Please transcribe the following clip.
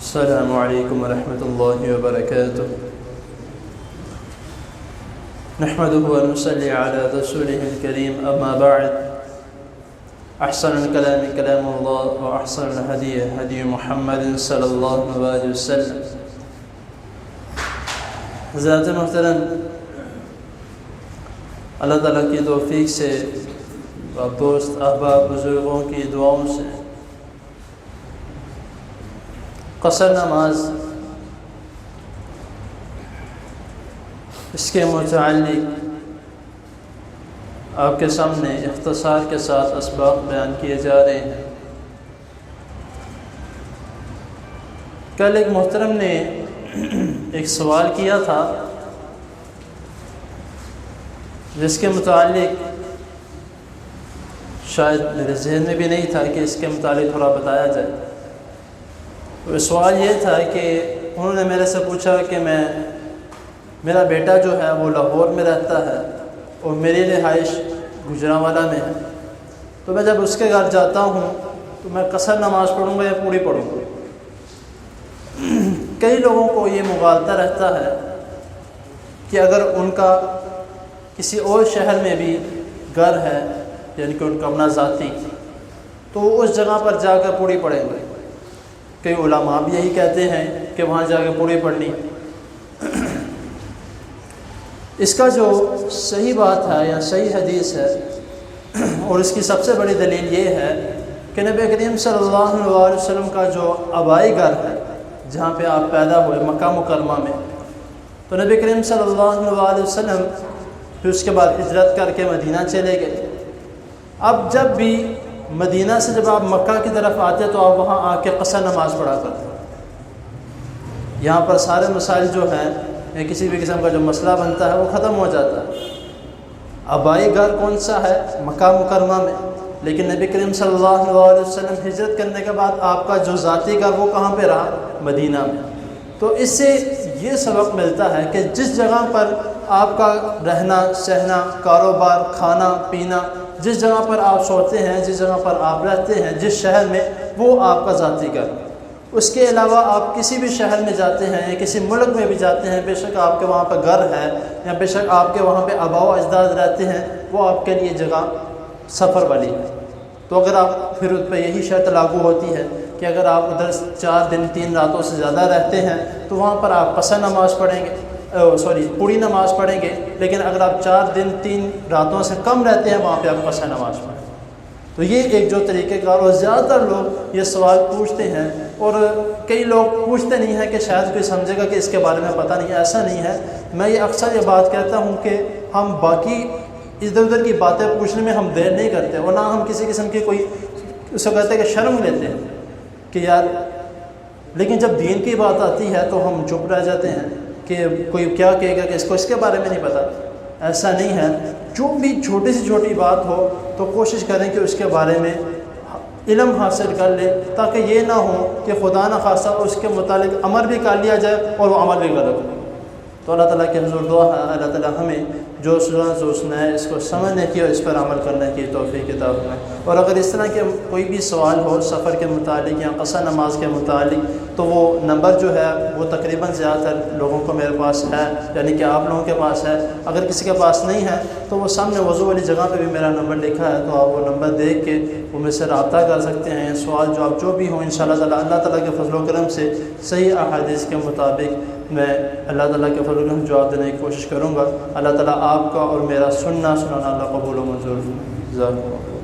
السلام علیکم ورحمۃ اللہ وبرکاتہ نحمده ونصلي على رسوله الكريم اما بعد احسن الكلام كلام الله واحسن الهدي هدي محمد صلی اللہ علیہ وسلم۔ حضرات محترم، اللہ تعالیٰ کی توفیق سے دوست احباب بزرگوں کی دعاؤں سے قصر نماز اس کے متعلق آپ کے سامنے اختصار کے ساتھ اسباق بیان کیے جا رہے ہیں۔ کل ایک محترم نے ایک سوال کیا تھا جس کے متعلق شاید میرے ذہن میں بھی نہیں تھا کہ اس کے متعلق تھوڑا بتایا جائے۔ وہ سوال یہ تھا کہ انہوں نے میرے سے پوچھا کہ میرا بیٹا جو ہے وہ لاہور میں رہتا ہے اور میری رہائش گوجرانوالہ میں ہے، تو میں جب اس کے گھر جاتا ہوں تو میں قصر نماز پڑھوں گا یا پوری پڑھوں گا؟ کئی لوگوں کو یہ مغالطہ رہتا ہے کہ اگر ان کا کسی اور شہر میں بھی گھر ہے، یعنی کہ ان کا اپنا ذاتی، تو وہ اس جگہ پر جا کر پوری پڑھیں گے۔ کئی علماء بھی یہی کہتے ہیں کہ وہاں جا کے پوری پڑھنی۔ اس کا جو صحیح بات ہے یا صحیح حدیث ہے اور اس کی سب سے بڑی دلیل یہ ہے کہ نبی کریم صلی اللہ علیہ وسلم کا جو آبائی گھر ہے جہاں پہ آپ پیدا ہوئے مکہ مکرمہ میں، تو نبی کریم صلی اللہ علیہ وسلم پھر اس کے بعد ہجرت کر کے مدینہ چلے گئے۔ اب جب بھی مدینہ سے جب آپ مکہ کی طرف آتے تو آپ وہاں آ کے قصر نماز پڑھا کرتے۔ یہاں پر سارے مسائل جو ہیں یا کسی بھی قسم کا جو مسئلہ بنتا ہے وہ ختم ہو جاتا ہے۔ آبائی گھر کون سا ہے؟ مکہ مکرمہ میں، لیکن نبی کریم صلی اللہ علیہ وسلم ہجرت کرنے کے بعد آپ کا جو ذاتی گھر وہ کہاں پہ رہا؟ مدینہ میں۔ تو اس سے یہ سبق ملتا ہے کہ جس جگہ پر آپ کا رہنا سہنا، کاروبار، کھانا پینا، جس جگہ پر آپ سوتے ہیں، جس جگہ پر آپ رہتے ہیں، جس شہر میں، وہ آپ کا ذاتی گھر۔ اس کے علاوہ آپ کسی بھی شہر میں جاتے ہیں یا کسی ملک میں بھی جاتے ہیں، بے شک آپ کے وہاں پہ گھر ہے یا بے شک آپ کے وہاں پہ آباء و اجداد رہتے ہیں، وہ آپ کے لیے جگہ سفر والی ہے۔ تو اگر آپ پھر اس پہ یہی شرط لاگو ہوتی ہے کہ اگر آپ ادھر 4 دن 3 راتوں سے زیادہ رہتے ہیں تو وہاں پر آپ قصر نماز پڑھیں گے، پوری نماز پڑھیں گے، لیکن اگر آپ 4 دن 3 راتوں سے کم رہتے ہیں وہاں پہ آپ قصر نماز پڑھیں۔ تو یہ ایک جو طریقہ کار، اور زیادہ تر لوگ یہ سوال پوچھتے ہیں اور کئی لوگ پوچھتے نہیں ہیں کہ شاید کوئی سمجھے گا کہ اس کے بارے میں پتہ نہیں ہے۔ ایسا نہیں ہے۔ میں یہ اکثر یہ بات کہتا ہوں کہ ہم باقی ادھر ادھر کی باتیں پوچھنے میں ہم دیر نہیں کرتے اور نہ ہم کسی قسم کی کوئی اس کو کہتے ہیں کہ شرم لیتے ہیں کہ یار، لیکن جب دین کی بات آتی ہے تو ہم چپ رہ جاتے ہیں کہ کوئی کیا کہے گا کہ اس کو اس کے بارے میں نہیں پتہ۔ ایسا نہیں ہے۔ جو بھی چھوٹی سے چھوٹی بات ہو تو کوشش کریں کہ اس کے بارے میں علم حاصل کر لیں، تاکہ یہ نہ ہو کہ خدا نہ خواستہ اس کے متعلق عمل بھی کر لیا جائے اور وہ عمل بھی غلط ہو۔ تو اللہ تعالیٰ کے حضور دعا ہے اللہ تعالیٰ ہمیں جو سنا ہے اس کو سمجھنے کی اور اس پر عمل کرنے کی توفیق عطا فرمائے۔ اور اگر اس طرح کے کوئی بھی سوال ہو سفر کے متعلق یا قصر نماز کے متعلق، تو وہ نمبر جو ہے وہ تقریباً زیادہ تر لوگوں کو میرے پاس ہے، یعنی کہ آپ لوگوں کے پاس ہے۔ اگر کسی کے پاس نہیں ہے تو وہ سامنے وضو والی جگہ پہ بھی میرا نمبر لکھا ہے، تو آپ وہ نمبر دیکھ کے وہ مجھ سے رابطہ کر سکتے ہیں۔ سوال جواب جو بھی ہوں انشاءاللہ تعالیٰ اللہ تعالیٰ کے فضل و کرم سے صحیح احادیث کے مطابق میں اللہ تعالیٰ کے فضل و کرم جواب دینے کی کوشش کروں گا۔ اللہ تعالیٰ آپ کا اور میرا سننا اللہ قبول و منظور فرمائے۔ جزاک اللہ۔